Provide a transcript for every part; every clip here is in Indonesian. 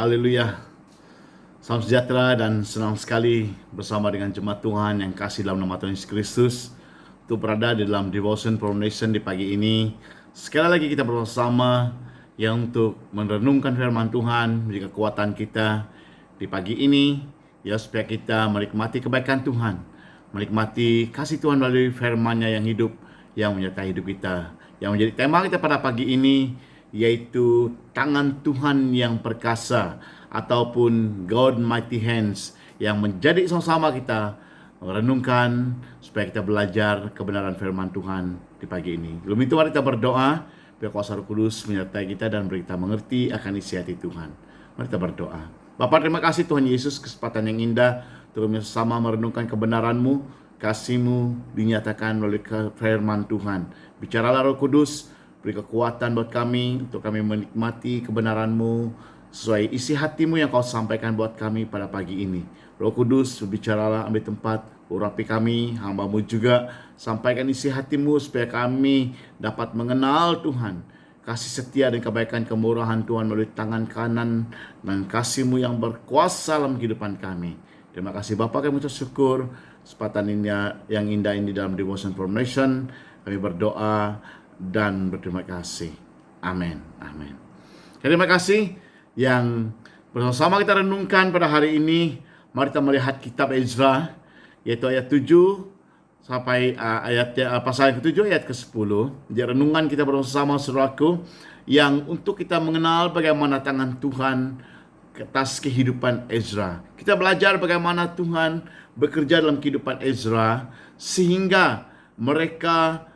Haleluya. Salam sejahtera dan senang sekali bersama dengan jemaat Tuhan yang kasih dalam nama Tuhan Yesus Kristus untuk berada di dalam Devotion Foundation di pagi ini. Sekali lagi kita bersama yang untuk merenungkan firman Tuhan, menjadi kekuatan kita di pagi ini, ya, supaya kita menikmati kebaikan Tuhan, menikmati kasih Tuhan melalui firman-Nya yang hidup, yang menyertai hidup kita. Yang menjadi tema kita pada pagi ini yaitu tangan Tuhan yang perkasa ataupun God Mighty Hands, yang menjadi sama-sama kita merenungkan supaya kita belajar kebenaran firman Tuhan di pagi ini. Sebelum itu mari kita berdoa, biar kuasa Roh Kudus menyertai kita dan beri kita mengerti akan isi hati Tuhan. Mari kita berdoa. Bapa, terima kasih Tuhan Yesus, kesempatan yang indah untuk bersama merenungkan kebenaran-Mu, kasih-Mu dinyatakan melalui firman Tuhan. Bicaralah Roh Kudus, beri kekuatan buat kami untuk kami menikmati kebenaran-Mu sesuai isi hati-Mu yang Kau sampaikan buat kami pada pagi ini. Roh Kudus, bicaralah, ambil tempat, urapi kami, hamba-Mu juga. Sampaikan isi hati-Mu supaya kami dapat mengenal Tuhan, kasih setia dan kebaikan kemurahan Tuhan melalui tangan kanan dan kasih-Mu yang berkuasa dalam kehidupan kami. Terima kasih Bapa, kami ucap syukur kesempatan ini yang indah ini dalam Devotion Foundation. Kami berdoa dan berterima kasih. Amin. Amin. Terima kasih yang bersama kita renungkan pada hari ini. Mari kita melihat kitab Ezra, yaitu ayat 7 sampai pasal yang ke-7 ayat ke-10. Jadi renungan kita bersama saudaraku, yang untuk kita mengenal bagaimana tangan Tuhan atas kehidupan Ezra. Kita belajar bagaimana Tuhan bekerja dalam kehidupan Ezra sehingga mereka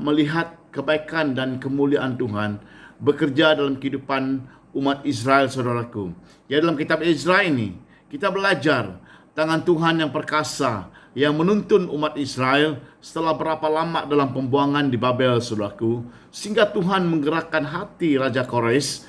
melihat kebaikan dan kemuliaan Tuhan bekerja dalam kehidupan umat Israel, saudaraku. Ya, dalam kitab Ezra ini kita belajar tangan Tuhan yang perkasa yang menuntun umat Israel setelah berapa lama dalam pembuangan di Babel, saudaraku, sehingga Tuhan menggerakkan hati Raja Kores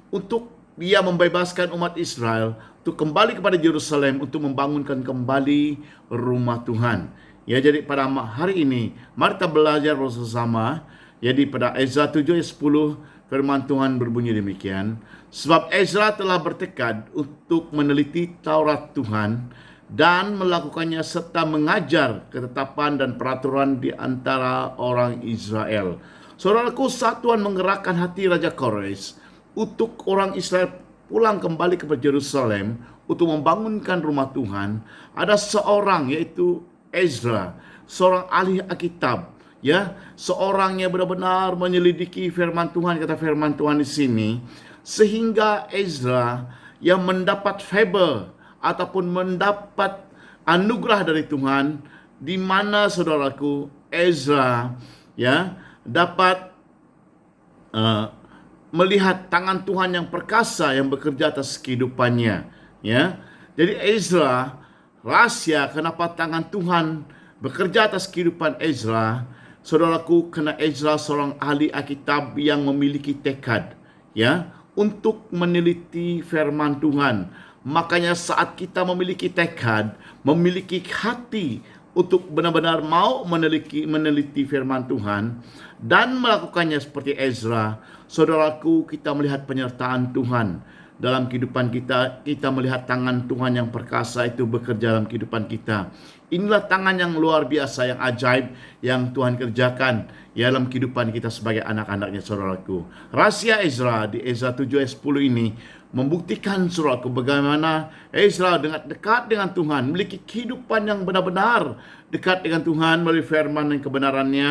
untuk dia membebaskan umat Israel untuk kembali kepada Yerusalem untuk membangunkan kembali rumah Tuhan. Ya, jadi pada hari ini mari kita belajar bersama. Jadi pada Ezra 7 ayat 10 firman Tuhan berbunyi demikian. Sebab Ezra telah bertekad untuk meneliti Taurat Tuhan dan melakukannya serta mengajar ketetapan dan peraturan di antara orang Israel. Saudaraku, saat Tuhan menggerakkan hati Raja Kores untuk orang Israel pulang kembali ke Yerusalem untuk membangunkan rumah Tuhan, ada seorang yaitu Ezra, seorang ahli Alkitab, seorang yang benar-benar menyelidiki firman Tuhan, kata firman Tuhan di sini, sehingga Ezra yang mendapat favor ataupun mendapat anugerah dari Tuhan, di mana saudaraku Ezra dapat melihat tangan Tuhan yang perkasa yang bekerja atas kehidupannya. Jadi Ezra, rahasia kenapa tangan Tuhan bekerja atas kehidupan Ezra, saudaraku, karena Ezra seorang ahli Alkitab yang memiliki tekad untuk meneliti firman Tuhan. Makanya saat kita memiliki tekad, memiliki hati untuk benar-benar mau meneliti firman Tuhan dan melakukannya seperti Ezra, saudaraku, kita melihat penyertaan Tuhan dalam kehidupan kita. Kita melihat tangan Tuhan yang perkasa itu bekerja dalam kehidupan kita. Inilah tangan yang luar biasa, yang ajaib yang Tuhan kerjakan dalam kehidupan kita sebagai anak-anaknya, saudaraku. Rahasia Ezra di Ezra 7 ayat 10 ini membuktikan, saudaraku, bagaimana Ezra dekat dengan Tuhan, memiliki kehidupan yang benar-benar dekat dengan Tuhan melalui firman dan kebenarannya,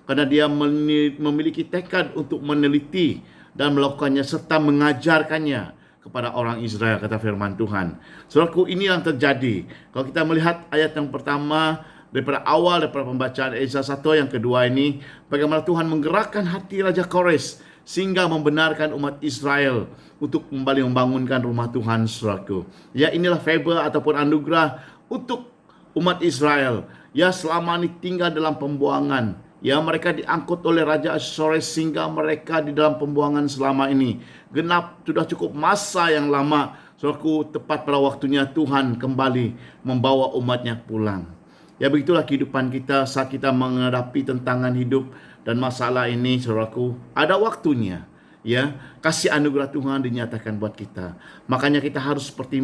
karena dia memiliki tekad untuk meneliti dan melakukannya serta mengajarkannya kepada orang Israel, kata firman Tuhan. Saudaraku, ini yang terjadi. Kalau kita melihat ayat yang pertama daripada awal, daripada pembacaan Ezra 1, yang kedua ini, bagaimana Tuhan menggerakkan hati Raja Kores sehingga membenarkan umat Israel untuk kembali membangunkan rumah Tuhan, saudaraku. Inilah favor ataupun anugerah untuk umat Israel selama ini tinggal dalam pembuangan. Mereka diangkut oleh Raja Ahasuerus sehingga mereka di dalam pembuangan selama ini. Genap sudah cukup masa yang lama. Saudaraku, tepat pada waktunya Tuhan kembali membawa umatnya pulang. Begitulah kehidupan kita saat kita menghadapi tantangan hidup dan masalah ini, saudaraku. Ada waktunya ya, kasih anugerah Tuhan dinyatakan buat kita. Makanya kita harus seperti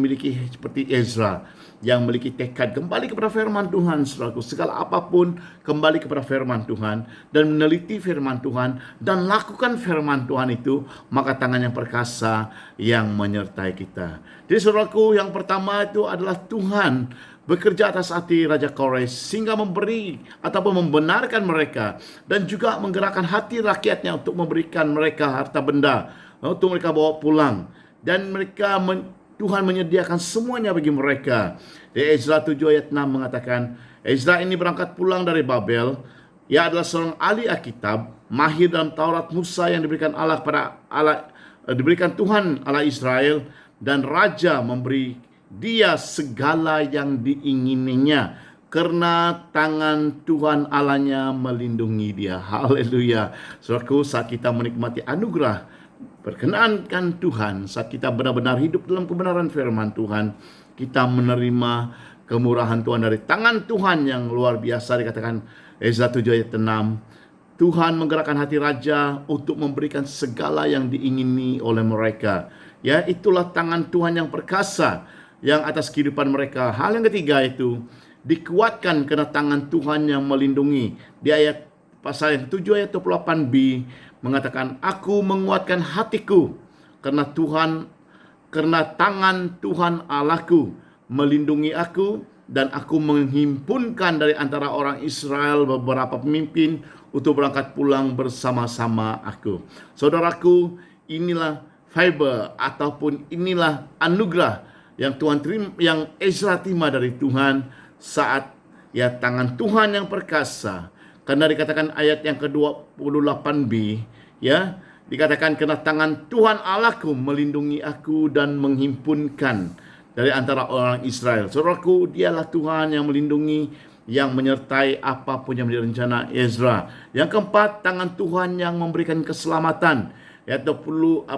Ezra yang memiliki tekad kembali kepada firman Tuhan, saudaraku. Segala apapun kembali kepada firman Tuhan dan meneliti firman Tuhan dan lakukan firman Tuhan itu, maka tangan yang perkasa yang menyertai kita. Jadi saudaraku, yang pertama itu adalah Tuhan bekerja atas hati Raja Kores sehingga memberi ataupun membenarkan mereka dan juga menggerakkan hati rakyatnya untuk memberikan mereka harta benda untuk mereka bawa pulang, dan Tuhan menyediakan semuanya bagi mereka. Di Ezra 7 ayat 6 mengatakan, Ezra ini berangkat pulang dari Babel. Ia adalah seorang ahli Alkitab, mahir dalam Taurat Musa yang diberikan diberikan Tuhan Allah Israel, dan raja memberi dia segala yang diingininya karena tangan Tuhan Allahnya melindungi dia. Haleluya. Saudaraku, saat kita menikmati anugerah perkenankan Tuhan, saat kita benar-benar hidup dalam kebenaran firman Tuhan, kita menerima kemurahan Tuhan dari tangan Tuhan yang luar biasa. Dikatakan Ezra 7 ayat 6, Tuhan menggerakkan hati raja untuk memberikan segala yang diingini oleh mereka. Ya, itulah tangan Tuhan yang perkasa yang atas kehidupan mereka. Hal yang ketiga itu dikuatkan karena tangan Tuhan yang melindungi. Di ayat pasal yang 7 ayat 28b mengatakan, aku menguatkan hatiku karena tangan Tuhan Allahku melindungi aku, dan aku menghimpunkan dari antara orang Israel beberapa pemimpin untuk berangkat pulang bersama-sama aku. Saudaraku, inilah fiber ataupun inilah anugerah yang yang Ezra terima dari Tuhan saat ya tangan Tuhan yang perkasa. Karena dikatakan ayat yang ke-28b, ya, dikatakan karena tangan Tuhan Allahku melindungi aku dan menghimpunkan dari antara orang Israel. Saudaraku, dialah Tuhan yang melindungi, yang menyertai apapun yang menjadi rencana Ezra. Yang keempat, tangan Tuhan yang memberikan keselamatan. Yaitu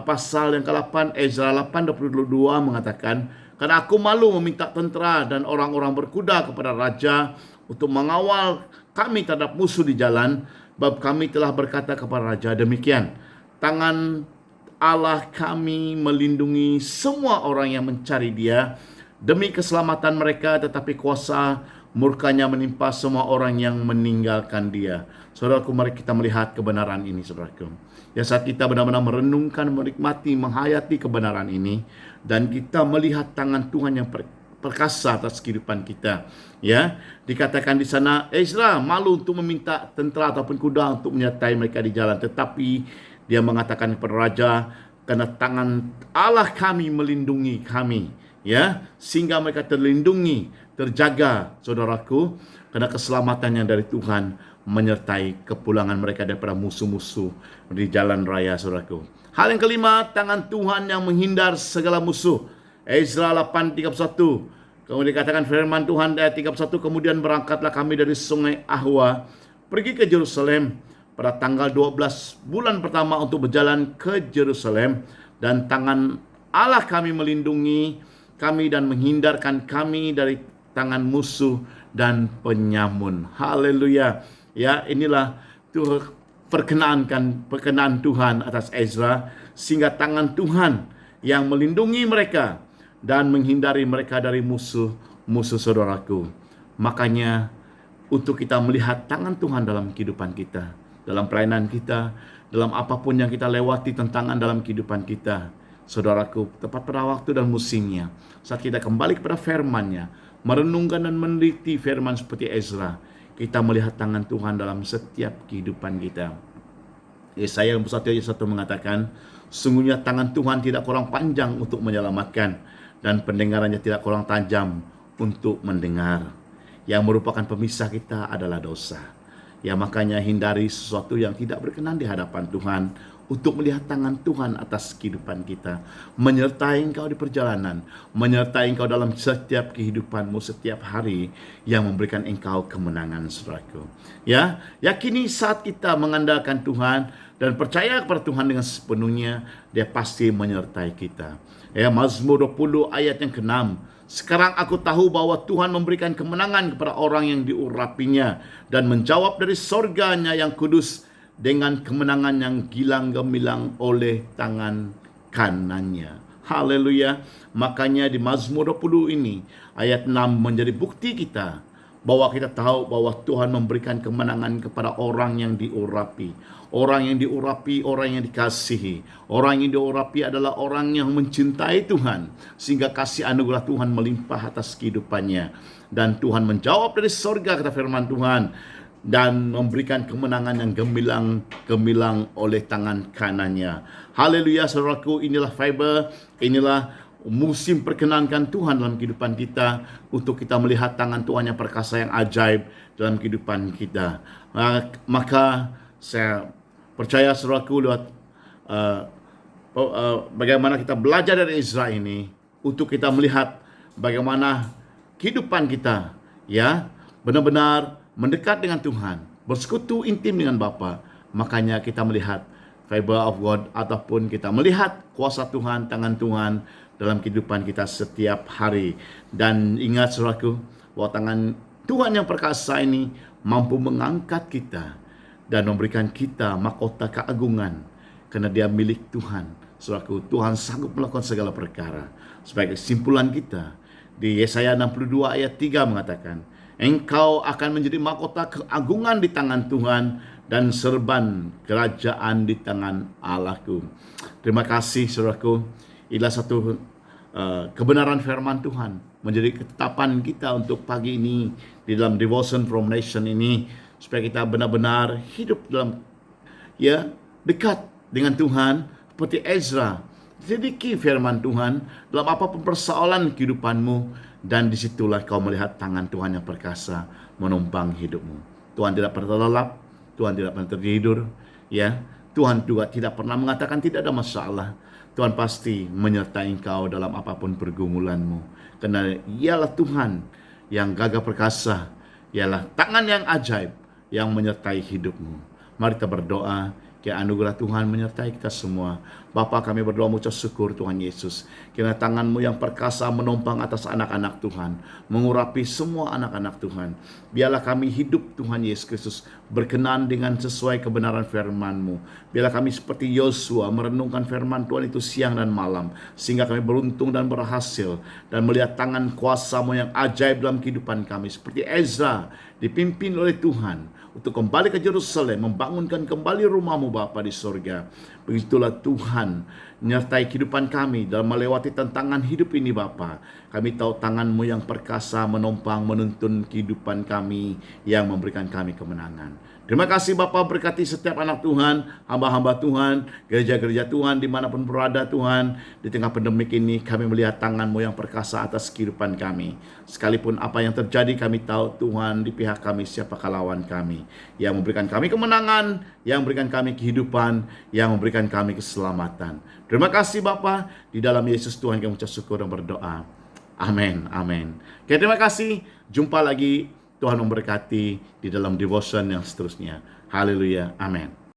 pasal yang ke-8 Ezra 8:22 mengatakan, karena aku malu meminta tentera dan orang-orang berkuda kepada raja untuk mengawal kami terhadap musuh di jalan, sebab kami telah berkata kepada raja demikian, tangan Allah kami melindungi semua orang yang mencari dia demi keselamatan mereka, tetapi kuasa murkanya menimpa semua orang yang meninggalkan dia. Saudaraku, mari kita melihat kebenaran ini, saudaraku. Ya, saat kita benar-benar merenungkan, menikmati, menghayati kebenaran ini, dan kita melihat tangan Tuhan yang perkasa atas kehidupan kita. Ya, dikatakan di sana, Ezra malu untuk meminta tentera ataupun kuda untuk menyertai mereka di jalan, tetapi dia mengatakan kepada raja, karena tangan Allah kami melindungi kami, ya, sehingga mereka terlindungi, terjaga, saudaraku, karena keselamatan yang dari Tuhan menyertai kepulangan mereka daripada musuh-musuh di jalan raya, saudaraku. Hal yang kelima, tangan Tuhan yang menghindar segala musuh. Ezra 8:31. Kemudian dikatakan firman Tuhan ayat 31, kemudian berangkatlah kami dari sungai Ahwa pergi ke Yerusalem pada tanggal 12 bulan pertama untuk berjalan ke Yerusalem, dan tangan Allah kami melindungi kami dan menghindarkan kami dari tangan musuh dan penyamun. Haleluya. Ya, inilah perkenaan Tuhan atas Ezra, sehingga tangan Tuhan yang melindungi mereka dan menghindari mereka dari musuh saudaraku. Makanya untuk kita melihat tangan Tuhan dalam kehidupan kita, dalam pelayanan kita, dalam apapun yang kita lewati, tantangan dalam kehidupan kita, saudaraku, tepat pada waktu dan musimnya, saat kita kembali kepada firman-Nya, merenungkan dan meneliti firman seperti Ezra, kita melihat tangan Tuhan dalam setiap kehidupan kita. Yesaya 41 ayat 1 mengatakan, sungguhnya tangan Tuhan tidak kurang panjang untuk menyelamatkan, dan pendengarannya tidak kurang tajam untuk mendengar. Yang merupakan pemisah kita adalah dosa. Ya, makanya hindari sesuatu yang tidak berkenan di hadapan Tuhan, untuk melihat tangan Tuhan atas kehidupan kita, menyertai engkau di perjalanan, menyertai engkau dalam setiap kehidupanmu setiap hari, yang memberikan engkau kemenangan, saudaraku. Ya, yakini saat kita mengandalkan Tuhan dan percaya kepada Tuhan dengan sepenuhnya, Dia pasti menyertai kita. Ya, Mazmur 20 ayat yang ke-6. Sekarang aku tahu bahwa Tuhan memberikan kemenangan kepada orang yang diurapinya, dan menjawab dari sorganya yang kudus dengan kemenangan yang gilang gemilang oleh tangan kanannya. Haleluya. Makanya di Mazmur 20 ini ayat 6 menjadi bukti kita bahwa kita tahu bahwa Tuhan memberikan kemenangan kepada orang yang diurapi. Orang yang diurapi, orang yang dikasihi. Orang yang diurapi adalah orang yang mencintai Tuhan, sehingga kasih anugerah Tuhan melimpah atas kehidupannya. Dan Tuhan menjawab dari sorga, kata firman Tuhan, dan memberikan kemenangan yang gemilang oleh tangan kanannya. Haleluya, saudaraku, inilah fiber, inilah musim perkenankan Tuhan dalam kehidupan kita, untuk kita melihat tangan Tuhan yang perkasa, yang ajaib dalam kehidupan kita. Maka saya percaya, saudaraku, lewat bagaimana kita belajar dari Ezra ini, untuk kita melihat bagaimana kehidupan kita ya benar-benar mendekat dengan Tuhan, bersekutu intim dengan Bapa. Makanya kita melihat favor of God, ataupun kita melihat kuasa Tuhan, tangan Tuhan dalam kehidupan kita setiap hari. Dan ingat, saudaraku, bahwa tangan Tuhan yang perkasa ini mampu mengangkat kita dan memberikan kita mahkota keagungan, karena dia milik Tuhan. Saudaraku, Tuhan sanggup melakukan segala perkara. Sebagai kesimpulan kita, di Yesaya 62 ayat 3 mengatakan, engkau akan menjadi mahkota keagungan di tangan Tuhan, dan serban kerajaan di tangan Allahku. Terima kasih, saudaraku. Inilah satu kebenaran firman Tuhan menjadi ketetapan kita untuk pagi ini di dalam Devotion from Nation ini, supaya kita benar-benar hidup dalam dekat dengan Tuhan seperti Ezra. Sedikit firman Tuhan dalam apapun persoalan kehidupanmu, dan disitulah kau melihat tangan Tuhan yang perkasa menumpang hidupmu. Tuhan tidak pernah terlelap, Tuhan tidak pernah tertidur, ya. Tuhan juga tidak pernah mengatakan tidak ada masalah. Tuhan pasti menyertai engkau dalam apapun pergumulanmu, karena ialah Tuhan yang gagah perkasa, ialah tangan yang ajaib yang menyertai hidupmu. Mari kita berdoa, kiranya anugerah Tuhan menyertai kita semua. Bapa, kami berdoa mengucap syukur Tuhan Yesus, kiranya tangan-Mu yang perkasa menumpang atas anak-anak Tuhan, mengurapi semua anak-anak Tuhan. Biarlah kami hidup, Tuhan Yesus Kristus, berkenan dengan sesuai kebenaran firman-Mu. Biarlah kami seperti Yosua merenungkan firman Tuhan itu siang dan malam, sehingga kami beruntung dan berhasil, dan melihat tangan kuasa-Mu yang ajaib dalam kehidupan kami. Seperti Ezra dipimpin oleh Tuhan untuk kembali ke Yerusalem, membangunkan kembali rumah-Mu Bapa di sorga. Begitulah Tuhan menyertai kehidupan kami dalam melewati tantangan hidup ini Bapa. Kami tahu tangan-Mu yang perkasa menumpang, menuntun kehidupan kami, yang memberikan kami kemenangan. Terima kasih Bapa, berkati setiap anak Tuhan, hamba-hamba Tuhan, gereja-gereja Tuhan dimanapun berada Tuhan. Di tengah pandemik ini kami melihat tangan-Mu yang perkasa atas kehidupan kami. Sekalipun apa yang terjadi, kami tahu Tuhan di pihak kami, siapakah lawan kami, yang memberikan kami kemenangan, yang memberikan kami kehidupan, yang memberikan kami keselamatan. Terima kasih Bapa, di dalam Yesus Tuhan kami ucap syukur dan berdoa. Amin, amin. Oke, terima kasih. Jumpa lagi. Tuhan memberkati di dalam devotion yang seterusnya. Haleluya. Amin.